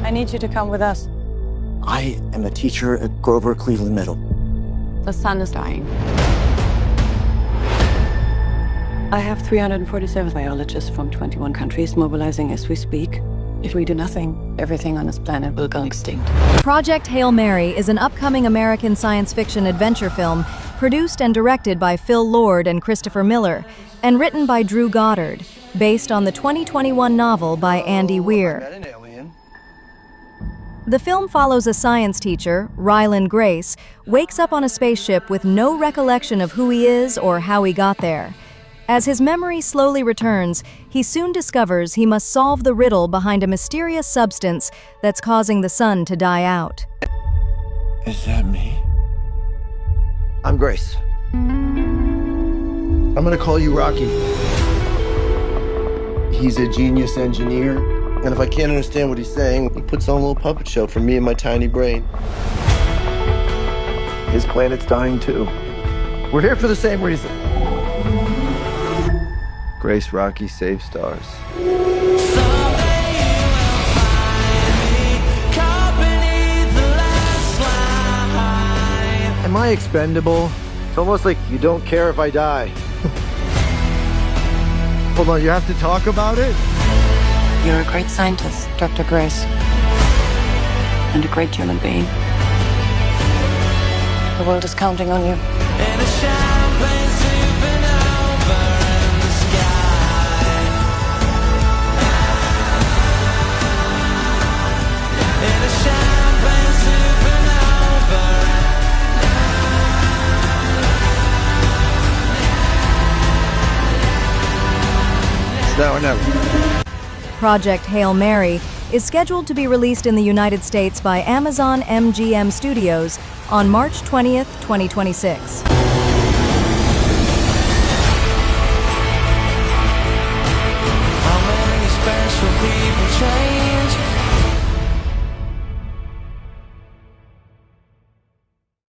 I need you to come with us. I am a teacher at Grover Cleveland Middle. The sun is dying. I have 347 biologists from 21 countries mobilizing as we speak. If we do nothing, everything on this planet will go extinct. Project Hail Mary is an upcoming American science fiction adventure film produced and directed by Phil Lord and Christopher Miller, and written by Drew Goddard, based on the 2021 novel by Andy Weir. The film follows a science teacher, Ryland Grace, wakes up on a spaceship with no recollection of who he is or how he got there. As his memory slowly returns, he soon discovers he must solve the riddle behind a mysterious substance that's causing the sun to die out. Is that me? I'm Grace. I'm gonna call you Rocky. He's a genius engineer, and if I can't understand what he's saying, he puts on a little puppet show for me and my tiny brain. His planet's dying too. We're here for the same reason. Grace, Rocky, save stars. Am I expendable? It's almost like you don't care if I die. Hold on, you have to talk about it? You're a great scientist, Dr. Grace. And a great human being. The world is counting on you. Now or never. Project Hail Mary is scheduled to be released in the United States by Amazon MGM Studios on March 20th, 2026.